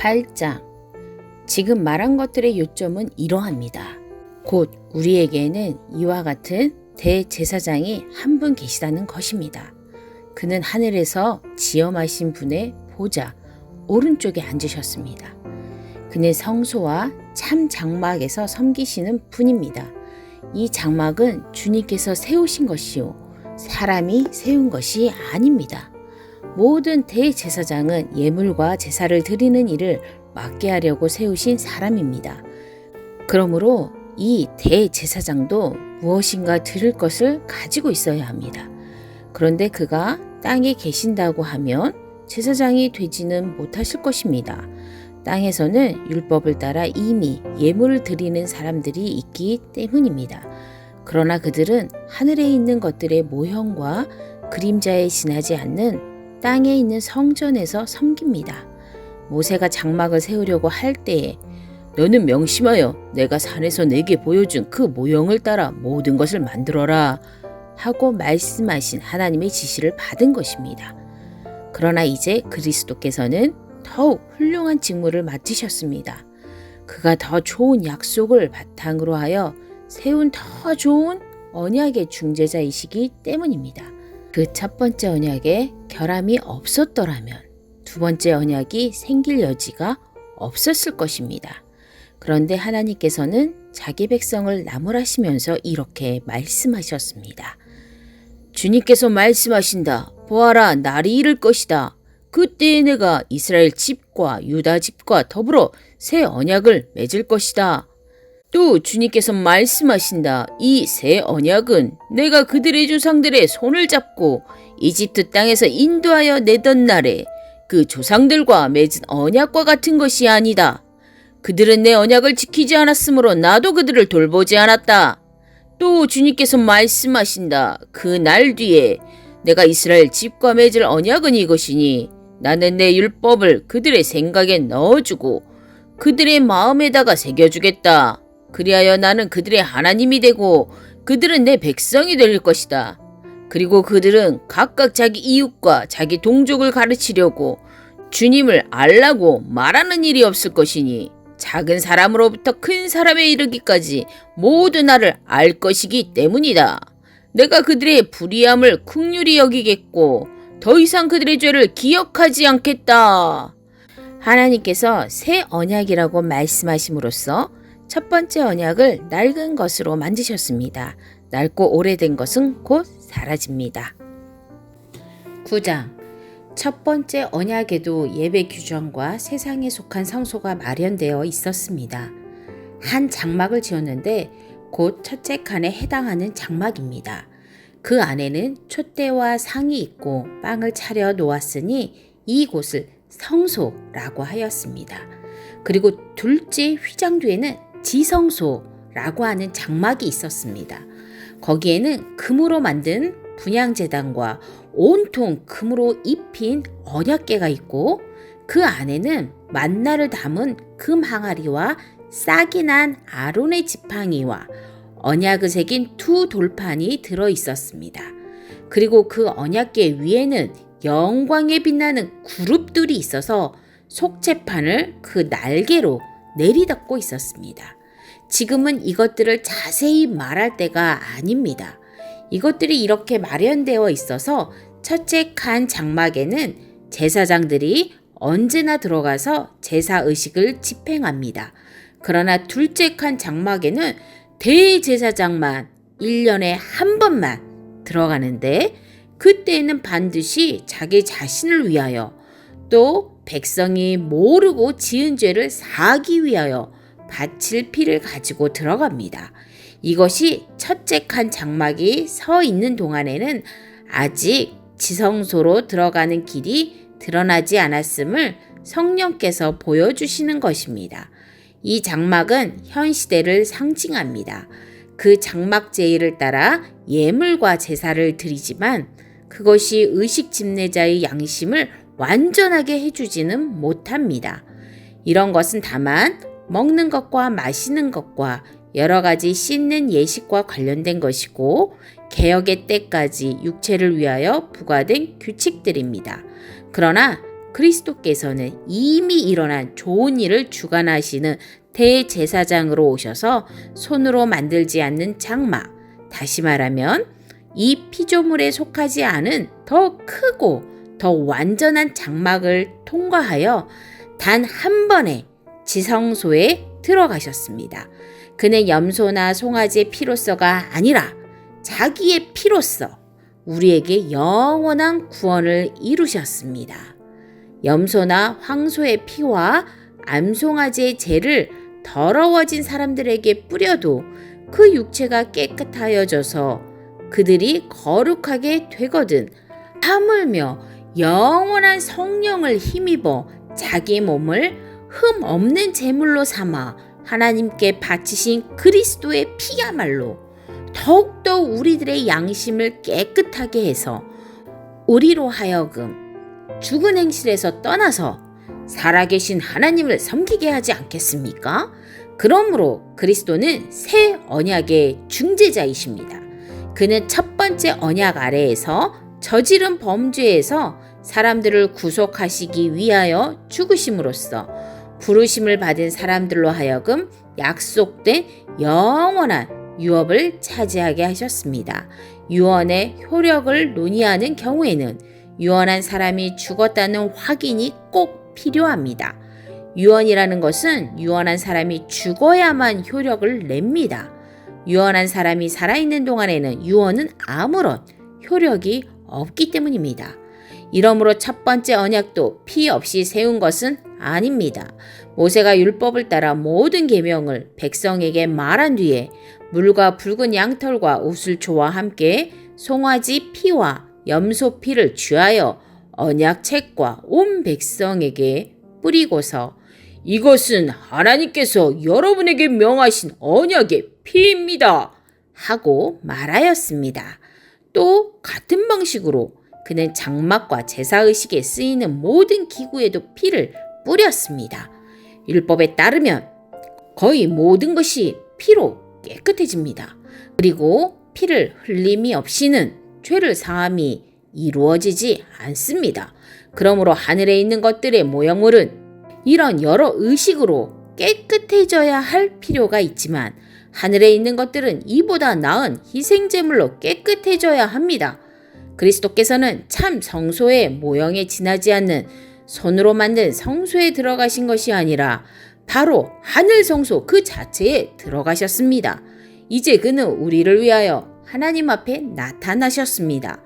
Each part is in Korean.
8장. 지금 말한 것들의 요점은 이러합니다. 곧 우리에게는 이와 같은 대제사장이 한 분 계시다는 것입니다. 그는 하늘에서 지엄하신 분의 보좌 오른쪽에 앉으셨습니다. 그는 성소와 참 장막에서 섬기시는 분입니다. 이 장막은 주님께서 세우신 것이요 사람이 세운 것이 아닙니다. 모든 대제사장은 예물과 제사를 드리는 일을 맡게 하려고 세우신 사람입니다. 그러므로 이 대제사장도 무엇인가 드릴 것을 가지고 있어야 합니다. 그런데 그가 땅에 계신다고 하면 제사장이 되지는 못하실 것입니다. 땅에서는 율법을 따라 이미 예물을 드리는 사람들이 있기 때문입니다. 그러나 그들은 하늘에 있는 것들의 모형과 그림자에 지나지 않는 땅에 있는 성전에서 섬깁니다. 모세가 장막을 세우려고 할 때에 너는 명심하여 내가 산에서 내게 보여준 그 모형을 따라 모든 것을 만들어라 하고 말씀하신 하나님의 지시를 받은 것입니다. 그러나 이제 그리스도께서는 더욱 훌륭한 직무를 맡으셨습니다. 그가 더 좋은 약속을 바탕으로 하여 세운 더 좋은 언약의 중재자이시기 때문입니다. 그 첫 번째 언약에 결함이 없었더라면 두 번째 언약이 생길 여지가 없었을 것입니다. 그런데 하나님께서는 자기 백성을 나무라시면서 이렇게 말씀하셨습니다. 주님께서 말씀하신다. 보아라, 날이 이를 것이다. 그때에 내가 이스라엘 집과 유다 집과 더불어 새 언약을 맺을 것이다. 또 주님께서 말씀하신다. 이 새 언약은 내가 그들의 조상들의 손을 잡고 이집트 땅에서 인도하여 내던 날에 그 조상들과 맺은 언약과 같은 것이 아니다. 그들은 내 언약을 지키지 않았으므로 나도 그들을 돌보지 않았다. 또 주님께서 말씀하신다. 그 날 뒤에 내가 이스라엘 집과 맺을 언약은 이것이니 나는 내 율법을 그들의 생각에 넣어주고 그들의 마음에다가 새겨주겠다. 그리하여 나는 그들의 하나님이 되고 그들은 내 백성이 될 것이다. 그리고 그들은 각각 자기 이웃과 자기 동족을 가르치려고 주님을 알라고 말하는 일이 없을 것이니 작은 사람으로부터 큰 사람에 이르기까지 모두 나를 알 것이기 때문이다. 내가 그들의 불의함을 긍휼히 여기겠고 더 이상 그들의 죄를 기억하지 않겠다. 하나님께서 새 언약이라고 말씀하심으로써 첫 번째 언약을 낡은 것으로 만드셨습니다. 낡고 오래된 것은 곧 사라집니다. 9장. 첫 번째 언약에도 예배 규정과 세상에 속한 성소가 마련되어 있었습니다. 한 장막을 지었는데 곧 첫째 칸에 해당하는 장막입니다. 그 안에는 촛대와 상이 있고 빵을 차려 놓았으니 이곳을 성소라고 하였습니다. 그리고 둘째 휘장 뒤에는 지성소라고 하는 장막이 있었습니다. 거기에는 금으로 만든 분향제단과 온통 금으로 입힌 언약궤가 있고 그 안에는 만나를 담은 금 항아리와 싹이 난 아론의 지팡이와 언약을 새긴 두 돌판이 들어 있었습니다. 그리고 그 언약궤 위에는 영광에 빛나는 그룹들이 있어서 속죄판을 그 날개로 내리닫고 있었습니다. 지금은 이것들을 자세히 말할 때가 아닙니다. 이것들이 이렇게 마련되어 있어서 첫째 칸 장막에는 제사장들이 언제나 들어가서 제사 의식을 집행합니다. 그러나 둘째 칸 장막에는 대제사장만 1년에 한 번만 들어가는데 그때에는 반드시 자기 자신을 위하여 또 백성이 모르고 지은 죄를 사하기 위하여 바칠 피를 가지고 들어갑니다. 이것이 첫째 칸 장막이 서 있는 동안에는 아직 지성소로 들어가는 길이 드러나지 않았음을 성령께서 보여주시는 것입니다. 이 장막은 현 시대를 상징합니다. 그 장막 제의를 따라 예물과 제사를 드리지만 그것이 의식 집례자의 양심을 완전하게 해주지는 못합니다. 이런 것은 다만 먹는 것과 마시는 것과 여러 가지 씻는 예식과 관련된 것이고 개역의 때까지 육체를 위하여 부과된 규칙들입니다. 그러나 그리스도께서는 이미 일어난 좋은 일을 주관하시는 대제사장으로 오셔서 손으로 만들지 않는 장막, 다시 말하면 이 피조물에 속하지 않은 더 크고 더 완전한 장막을 통과하여 단 한 번에 지성소에 들어가셨습니다. 그는 염소나 송아지의 피로서가 아니라 자기의 피로서 우리에게 영원한 구원을 이루셨습니다. 염소나 황소의 피와 암송아지의 재를 더러워진 사람들에게 뿌려도 그 육체가 깨끗하여져서 그들이 거룩하게 되거든 하물며 영원한 성령을 힘입어 자기 몸을 흠 없는 제물로 삼아 하나님께 바치신 그리스도의 피야말로 더욱더 우리들의 양심을 깨끗하게 해서 우리로 하여금 죽은 행실에서 떠나서 살아계신 하나님을 섬기게 하지 않겠습니까? 그러므로 그리스도는 새 언약의 중재자이십니다. 그는 첫 번째 언약 아래에서 저지른 범죄에서 사람들을 구속하시기 위하여 죽으심으로써 부르심을 받은 사람들로 하여금 약속된 영원한 유업을 차지하게 하셨습니다. 유언의 효력을 논의하는 경우에는 유언한 사람이 죽었다는 확인이 꼭 필요합니다. 유언이라는 것은 유언한 사람이 죽어야만 효력을 냅니다. 유언한 사람이 살아있는 동안에는 유언은 아무런 효력이 없기 때문입니다. 이러므로 첫 번째 언약도 피 없이 세운 것은 아닙니다. 모세가 율법을 따라 모든 계명을 백성에게 말한 뒤에 물과 붉은 양털과 우슬초와 함께 송아지 피와 염소 피를 취하여 언약책과 온 백성에게 뿌리고서 이것은 하나님께서 여러분에게 명하신 언약의 피입니다 하고 말하였습니다. 또 같은 방식으로 그는 장막과 제사의식에 쓰이는 모든 기구에도 피를 뿌렸습니다. 율법에 따르면 거의 모든 것이 피로 깨끗해집니다. 그리고 피를 흘림이 없이는 죄를 사함이 이루어지지 않습니다. 그러므로 하늘에 있는 것들의 모형물은 이런 여러 의식으로 깨끗해져야 할 필요가 있지만 하늘에 있는 것들은 이보다 나은 희생제물로 깨끗해져야 합니다. 그리스도께서는 참 성소의 모형에 지나지 않는 손으로 만든 성소에 들어가신 것이 아니라 바로 하늘 성소 그 자체에 들어가셨습니다. 이제 그는 우리를 위하여 하나님 앞에 나타나셨습니다.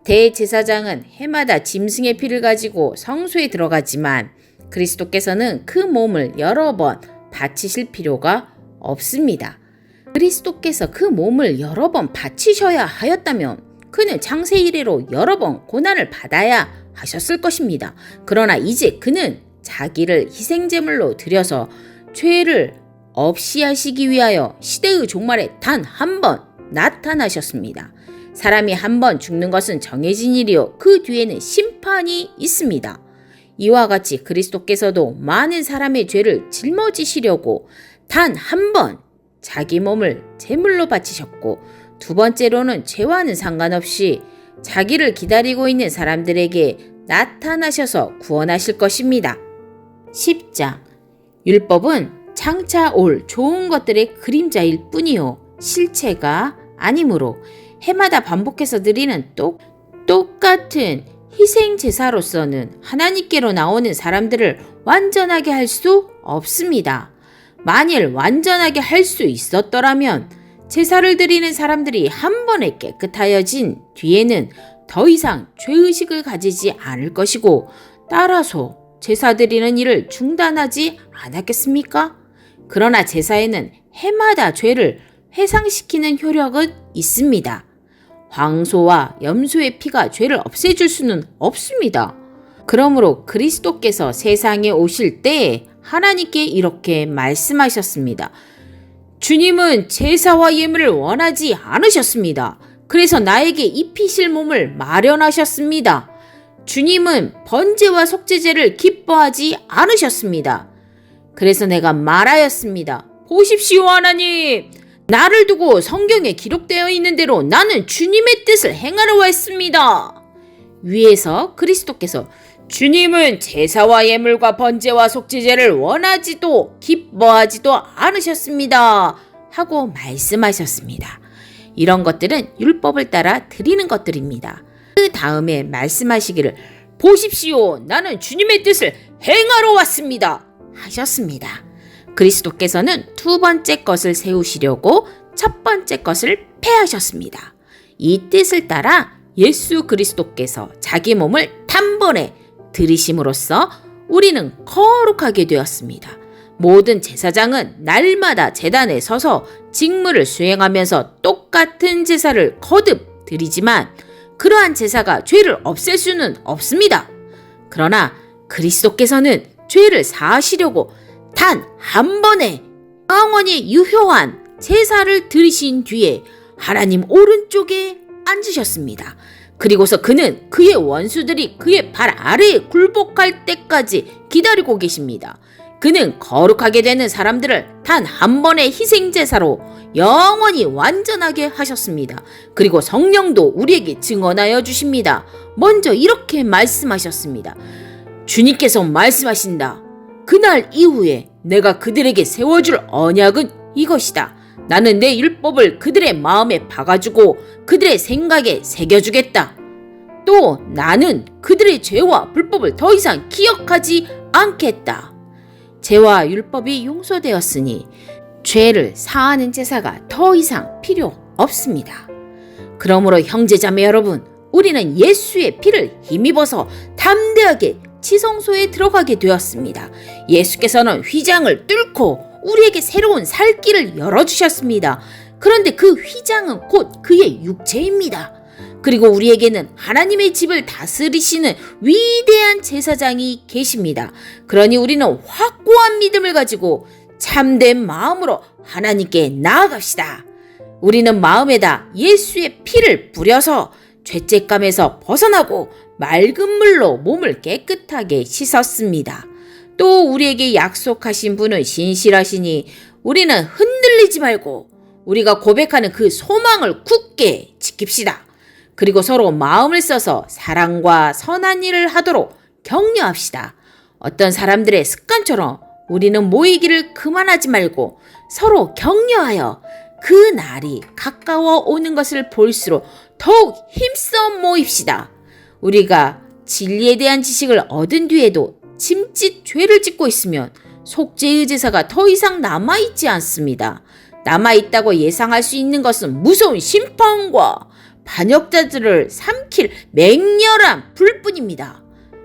대제사장은 해마다 짐승의 피를 가지고 성소에 들어가지만 그리스도께서는 그 몸을 여러 번 바치실 필요가 없습니다. 그리스도께서 그 몸을 여러 번 바치셔야 하였다면 그는 창세 이래로 여러 번 고난을 받아야 하셨을 것입니다. 그러나 이제 그는 자기를 희생제물로 드려서 죄를 없이 하시기 위하여 시대의 종말에 단 한 번 나타나셨습니다. 사람이 한 번 죽는 것은 정해진 일이요 그 뒤에는 심판이 있습니다. 이와 같이 그리스도께서도 많은 사람의 죄를 짊어지시려고 단 한 번 자기 몸을 제물로 바치셨고 두 번째로는 죄와는 상관없이 자기를 기다리고 있는 사람들에게 나타나셔서 구원하실 것입니다. 10장 율법은 장차 올 좋은 것들의 그림자일 뿐이요 실체가 아니므로 해마다 반복해서 드리는 똑같은 희생 제사로서는 하나님께로 나오는 사람들을 완전하게 할 수 없습니다. 만일 완전하게 할 수 있었더라면 제사를 드리는 사람들이 한 번에 깨끗하여진 뒤에는 더 이상 죄의식을 가지지 않을 것이고 따라서 제사 드리는 일을 중단하지 않았겠습니까? 그러나 제사에는 해마다 죄를 회상시키는 효력은 있습니다. 황소와 염소의 피가 죄를 없애줄 수는 없습니다. 그러므로 그리스도께서 세상에 오실 때 하나님께 이렇게 말씀하셨습니다. 주님은 제사와 예물을 원하지 않으셨습니다. 그래서 나에게 입히실 몸을 마련하셨습니다. 주님은 번제와 속죄제를 기뻐하지 않으셨습니다. 그래서 내가 말하였습니다. 보십시오 하나님, 나를 두고 성경에 기록되어 있는 대로 나는 주님의 뜻을 행하려 했습니다. 위에서 그리스도께서 주님은 제사와 예물과 번제와 속죄제를 원하지도 기뻐하지도 않으셨습니다. 하고 말씀하셨습니다. 이런 것들은 율법을 따라 드리는 것들입니다. 그 다음에 말씀하시기를 보십시오. 나는 주님의 뜻을 행하러 왔습니다. 하셨습니다. 그리스도께서는 두 번째 것을 세우시려고 첫 번째 것을 폐하셨습니다. 이 뜻을 따라 예수 그리스도께서 자기 몸을 단번에 들이심으로써 우리는 거룩하게 되었습니다. 모든 제사장은 날마다 제단에 서서 직무를 수행하면서 똑같은 제사를 거듭 드리지만 그러한 제사가 죄를 없앨 수는 없습니다. 그러나 그리스도께서는 죄를 사하시려고 단 한 번에 영원히 유효한 제사를 드리신 뒤에 하나님 오른쪽에 앉으셨습니다. 그리고서 그는 그의 원수들이 그의 발 아래에 굴복할 때까지 기다리고 계십니다. 그는 거룩하게 되는 사람들을 단 한 번의 희생제사로 영원히 완전하게 하셨습니다. 그리고 성령도 우리에게 증언하여 주십니다. 먼저 이렇게 말씀하셨습니다. 주님께서 말씀하신다. 그날 이후에 내가 그들에게 세워줄 언약은 이것이다. 나는 내 율법을 그들의 마음에 박아주고 그들의 생각에 새겨주겠다. 또 나는 그들의 죄와 불법을 더 이상 기억하지 않겠다. 죄와 율법이 용서되었으니 죄를 사하는 제사가 더 이상 필요 없습니다. 그러므로 형제자매 여러분, 우리는 예수의 피를 힘입어서 담대하게 지성소에 들어가게 되었습니다. 예수께서는 휘장을 뚫고 우리에게 새로운 살 길을 열어주셨습니다. 그런데 그 휘장은 곧 그의 육체입니다. 그리고 우리에게는 하나님의 집을 다스리시는 위대한 제사장이 계십니다. 그러니 우리는 확고한 믿음을 가지고 참된 마음으로 하나님께 나아갑시다. 우리는 마음에다 예수의 피를 뿌려서 죄책감에서 벗어나고 맑은 물로 몸을 깨끗하게 씻었습니다. 또 우리에게 약속하신 분은 신실하시니 우리는 흔들리지 말고 우리가 고백하는 그 소망을 굳게 지킵시다. 그리고 서로 마음을 써서 사랑과 선한 일을 하도록 격려합시다. 어떤 사람들의 습관처럼 우리는 모이기를 그만하지 말고 서로 격려하여 그 날이 가까워 오는 것을 볼수록 더욱 힘써 모입시다. 우리가 진리에 대한 지식을 얻은 뒤에도 짐짓 죄를 짓고 있으면 속죄의 제사가 더 이상 남아있지 않습니다. 남아있다고 예상할 수 있는 것은 무서운 심판과 반역자들을 삼킬 맹렬한 불뿐입니다.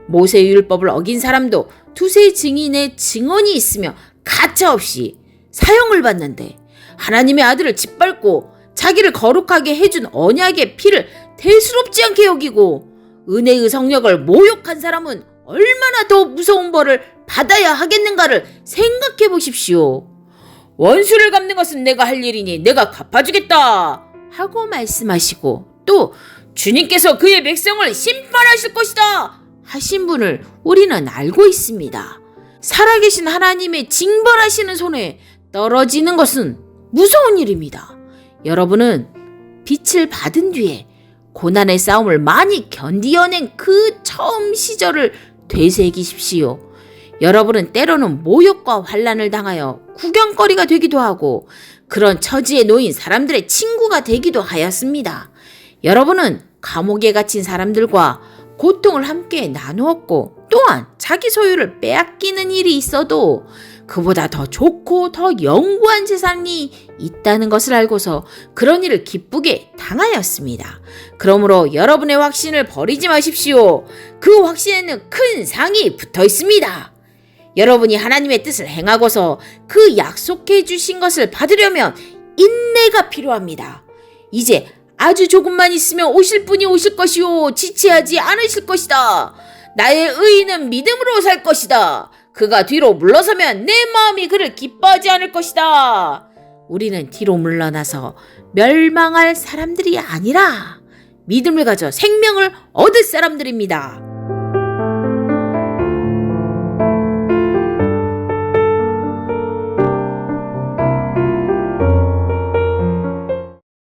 모세의 율법을 어긴 사람도 두세 증인의 증언이 있으며 가차없이 사형을 받는데 하나님의 아들을 짓밟고 자기를 거룩하게 해준 언약의 피를 대수롭지 않게 여기고 은혜의 성령을 모욕한 사람은 얼마나 더 무서운 벌을 받아야 하겠는가를 생각해 보십시오. 원수를 갚는 것은 내가 할 일이니 내가 갚아주겠다 하고 말씀하시고 또 주님께서 그의 백성을 심판하실 것이다 하신 분을 우리는 알고 있습니다. 살아계신 하나님의 징벌하시는 손에 떨어지는 것은 무서운 일입니다. 여러분은 빛을 받은 뒤에 고난의 싸움을 많이 견디어낸 그 처음 시절을 되새기십시오. 여러분은 때로는 모욕과 환난을 당하여 구경거리가 되기도 하고 그런 처지에 놓인 사람들의 친구가 되기도 하였습니다. 여러분은 감옥에 갇힌 사람들과 고통을 함께 나누었고 또한 자기 소유를 빼앗기는 일이 있어도 그보다 더 좋고 더 영구한 재산이 있다는 것을 알고서 그런 일을 기쁘게 당하였습니다. 그러므로 여러분의 확신을 버리지 마십시오. 그 확신에는 큰 상이 붙어 있습니다. 여러분이 하나님의 뜻을 행하고서 그 약속해 주신 것을 받으려면 인내가 필요합니다. 이제 아주 조금만 있으면 오실 분이 오실 것이요 지체하지 않으실 것이다. 나의 의인은 믿음으로 살 것이다. 그가 뒤로 물러서면 내 마음이 그를 기뻐하지 않을 것이다. 우리는 뒤로 물러나서 멸망할 사람들이 아니라 믿음을 가져 생명을 얻을 사람들입니다.